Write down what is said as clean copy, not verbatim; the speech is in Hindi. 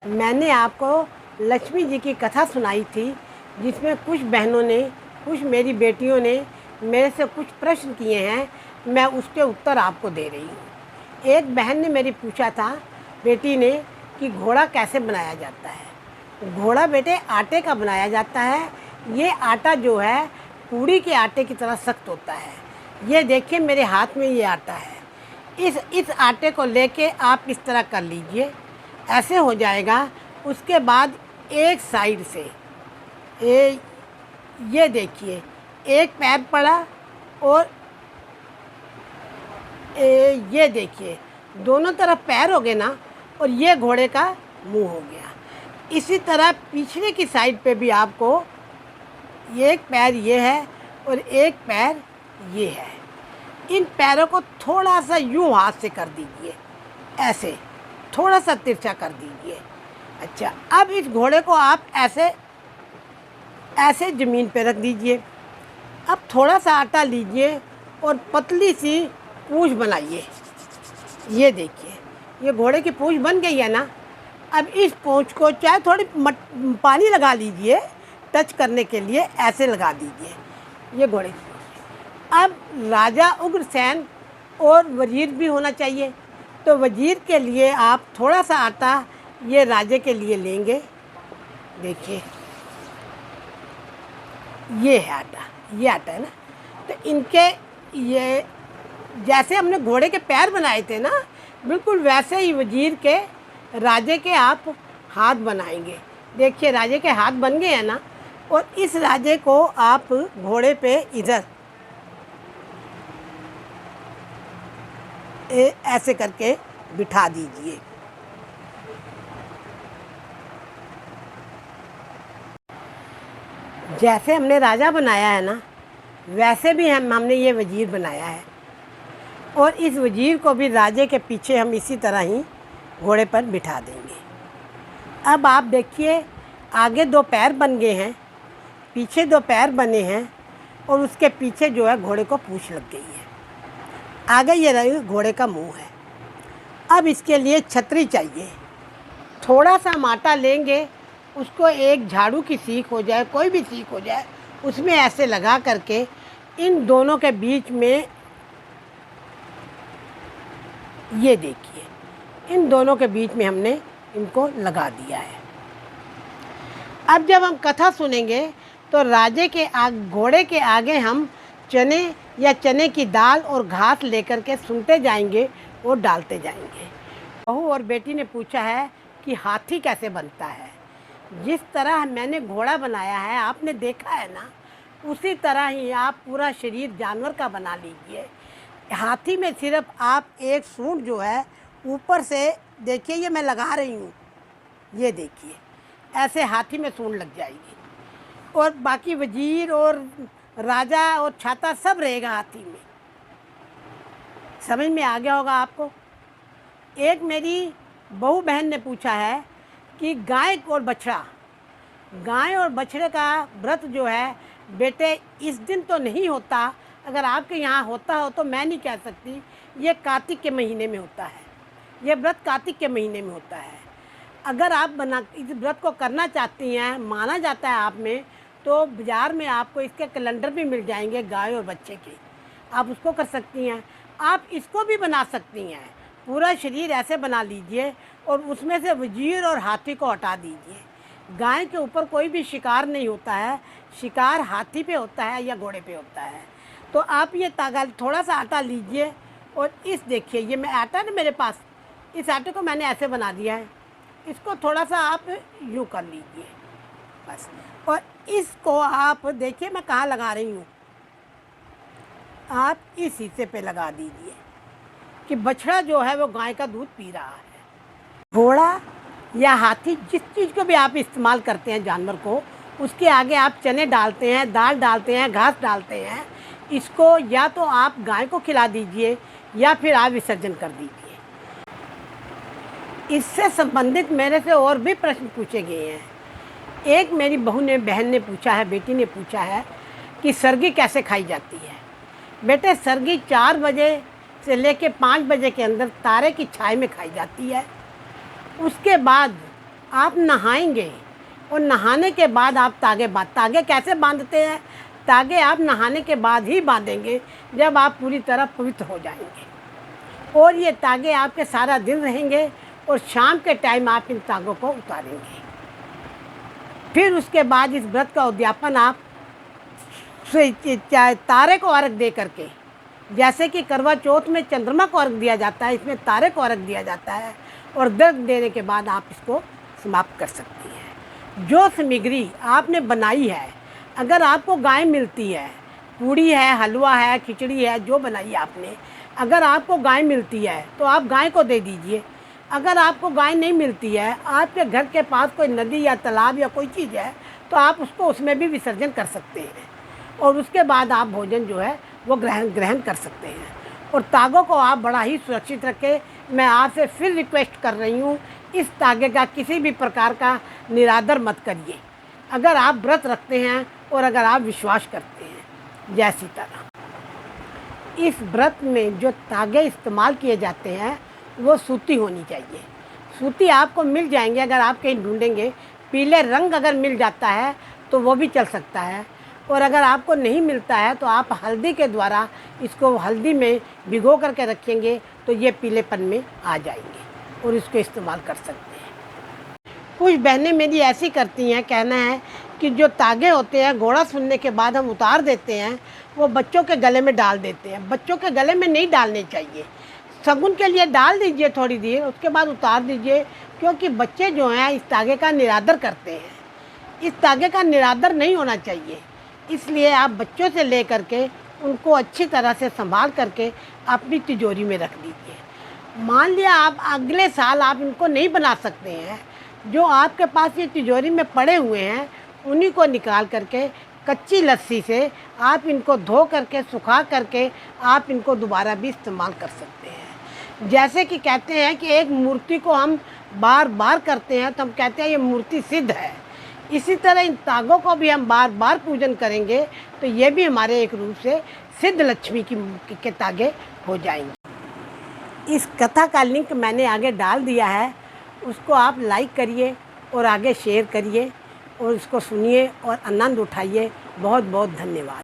मैंने आपको लक्ष्मी जी की कथा सुनाई थी, जिसमें कुछ बहनों ने, कुछ मेरी बेटियों ने मेरे से कुछ प्रश्न किए हैं। मैं उसके उत्तर आपको दे रही हूँ। एक बहन ने मेरी पूछा था, बेटी ने, कि घोड़ा कैसे बनाया जाता है। घोड़ा बेटे आटे का बनाया जाता है। ये आटा जो है पूड़ी के आटे की तरह सख्त होता है। ये देखिए मेरे हाथ में ये आटा है। इस आटे को लेके आप इस तरह कर लीजिए, ऐसे हो जाएगा। उसके बाद एक साइड से ये देखिए, एक पैर पड़ा और ये देखिए दोनों तरफ पैर हो गए ना, और ये घोड़े का मुंह हो गया। इसी तरह पीछे की साइड पे भी आपको एक पैर ये है और एक पैर ये है। इन पैरों को थोड़ा सा यूँ हाथ से कर दीजिए, ऐसे थोड़ा सा तिरछा कर दीजिए। अच्छा, अब इस घोड़े को आप ऐसे ऐसे ज़मीन पे रख दीजिए। अब थोड़ा सा आटा लीजिए और पतली सी पूँछ बनाइए। ये देखिए, ये घोड़े की पूँछ बन गई है ना। अब इस पूँछ को चाहे थोड़ी पानी लगा लीजिए, टच करने के लिए ऐसे लगा दीजिए ये घोड़े की पूँछ। अब राजा उग्रसेन और वजीर भी होना चाहिए, तो वजीर के लिए आप थोड़ा सा आटा ये राजे के लिए लेंगे। देखिए ये है आटा, ये आटा है ना। तो इनके ये जैसे हमने घोड़े के पैर बनाए थे ना, बिल्कुल वैसे ही वजीर के, राजे के आप हाथ बनाएंगे। देखिए राजे के हाथ बन गए हैं ना, और इस राजे को आप घोड़े पे इधर ऐसे करके बिठा दीजिए। जैसे हमने राजा बनाया है ना, वैसे भी हमने ये वजीर बनाया है, और इस वजीर को भी राजे के पीछे हम इसी तरह ही घोड़े पर बिठा देंगे। अब आप देखिए, आगे दो पैर बन गए हैं, पीछे दो पैर बने हैं, और उसके पीछे जो है घोड़े को पूँछ लग गई है। आगे ये रही घोड़े का मुंह है। अब इसके लिए छतरी चाहिए। थोड़ा सा हम आटा लेंगे, उसको एक झाड़ू की सीख हो जाए, कोई भी सीख हो जाए, उसमें ऐसे लगा करके इन दोनों के बीच में, ये देखिए, इन दोनों के बीच में हमने इनको लगा दिया है। अब जब हम कथा सुनेंगे तो राजे के घोड़े के आगे हम चने या चने की दाल और घास लेकर के सुनते जाएंगे और डालते जाएंगे। बहू और बेटी ने पूछा है कि हाथी कैसे बनता है। जिस तरह मैंने घोड़ा बनाया है, आपने देखा है ना, उसी तरह ही आप पूरा शरीर जानवर का बना लीजिए। हाथी में सिर्फ आप एक सूंड जो है ऊपर से, देखिए ये मैं लगा रही हूँ, ये देखिए ऐसे हाथी में सूंड लग जाएगी, और बाकी वजीर और राजा और छाता सब रहेगा हाथी में। समझ में आ गया होगा आपको। एक मेरी बहू बहन ने पूछा है कि गाय और बछड़े का व्रत जो है बेटे इस दिन तो नहीं होता, अगर आपके यहाँ होता हो तो मैं नहीं कह सकती। ये कार्तिक के महीने में होता है, ये व्रत कार्तिक के महीने में होता है। अगर आप इस व्रत को करना चाहती हैं, माना जाता है आप में, तो बाज़ार में आपको इसके कैलेंडर भी मिल जाएंगे गाय और बच्चे के, आप उसको कर सकती हैं। आप इसको भी बना सकती हैं, पूरा शरीर ऐसे बना लीजिए और उसमें से वजीर और हाथी को हटा दीजिए। गाय के ऊपर कोई भी शिकार नहीं होता है, शिकार हाथी पे होता है या घोड़े पे होता है। तो आप ये तागा थोड़ा सा आटा लीजिए, और इस देखिए ये मैं आटा ना मेरे पास, इस आटे को मैंने ऐसे बना दिया है। इसको थोड़ा सा आप यूँ कर लीजिए बस, और इसको आप देखिए मैं कहाँ लगा रही हूँ, आप इस हिस्से पे लगा दीजिए कि बछड़ा जो है वो गाय का दूध पी रहा है। घोड़ा या हाथी, जिस चीज़ को भी आप इस्तेमाल करते हैं जानवर को, उसके आगे आप चने डालते हैं, दाल डालते हैं, घास डालते हैं, इसको या तो आप गाय को खिला दीजिए या फिर आप विसर्जन कर दीजिए। इससे संबंधित मेरे से और भी प्रश्न पूछे गए हैं। एक मेरी बहन ने पूछा है, बेटी ने पूछा है कि सरगी कैसे खाई जाती है। बेटे सरगी 4 बजे से लेके 5 बजे के अंदर तारे की छाया में खाई जाती है। उसके बाद आप नहाएंगे और नहाने के बाद आप तागे कैसे बांधते हैं? तागे आप नहाने के बाद ही बांधेंगे जब आप पूरी तरह पवित्र हो जाएंगे। और ये तागे आपके सारा दिन रहेंगे और शाम के टाइम आप इन तागों को उतारेंगे। फिर उसके बाद इस व्रत का उद्यापन आप तारे को अर्घ दे करके, जैसे कि करवा चौथ में चंद्रमा को अर्घ दिया जाता है, इसमें तारे को अर्घ दिया जाता है। और अर्घ देने के बाद आप इसको समाप्त कर सकती हैं। जो सामग्री आपने बनाई है, अगर आपको गाय मिलती है, पूड़ी है, हलवा है, खिचड़ी है, जो बनाई आपने, अगर आपको गाय मिलती है तो आप गाय को दे दीजिए। अगर आपको गाय नहीं मिलती है, आपके घर के पास कोई नदी या तालाब या कोई चीज़ है, तो आप उसको उसमें भी विसर्जन कर सकते हैं। और उसके बाद आप भोजन जो है वो ग्रहण कर सकते हैं। और तागों को आप बड़ा ही सुरक्षित रखें। मैं आपसे फिर रिक्वेस्ट कर रही हूँ, इस तागे का किसी भी प्रकार का निरादर मत करिए, अगर आप व्रत रखते हैं और अगर आप विश्वास करते हैं। जय सीताराम। इस व्रत में जो तागे इस्तेमाल किए जाते हैं वो सूती होनी चाहिए। सूती आपको मिल जाएंगे, अगर आप कहीं ढूंढेंगे। पीले रंग अगर मिल जाता है तो वो भी चल सकता है। और अगर आपको नहीं मिलता है तो आप हल्दी के द्वारा इसको हल्दी में भिगो करके रखेंगे तो ये पीलेपन में आ जाएंगे और इसको इस्तेमाल कर सकते हैं। कुछ बहनें मेरी ऐसी करती हैं, कहना है कि जो तागे होते हैं घोड़ा सुनने के बाद हम उतार देते हैं, वो बच्चों के गले में डाल देते हैं। बच्चों के गले में नहीं डालने चाहिए। शगुन के लिए डाल दीजिए थोड़ी देर, उसके बाद उतार दीजिए, क्योंकि बच्चे जो हैं इस तागे का निरादर करते हैं। इस तागे का निरादर नहीं होना चाहिए। इसलिए आप बच्चों से ले करके उनको अच्छी तरह से संभाल करके अपनी तिजोरी में रख दीजिए। मान लिया आप अगले साल आप इनको नहीं बना सकते हैं, जो आपके पास ये तिजोरी में पड़े हुए हैं उन्हीं को निकाल करके कच्ची लस्सी से आप इनको धो करके सुखा करके आप इनको दोबारा भी इस्तेमाल कर सकते हैं। जैसे कि कहते हैं कि एक मूर्ति को हम बार बार करते हैं तो हम कहते हैं ये मूर्ति सिद्ध है। इसी तरह इन तागों को भी हम बार बार पूजन करेंगे तो ये भी हमारे एक रूप से सिद्ध लक्ष्मी के तागे हो जाएंगे। इस कथा का लिंक मैंने आगे डाल दिया है, उसको आप लाइक करिए और आगे शेयर करिए और इसको सुनिए और आनंद उठाइए। बहुत बहुत धन्यवाद।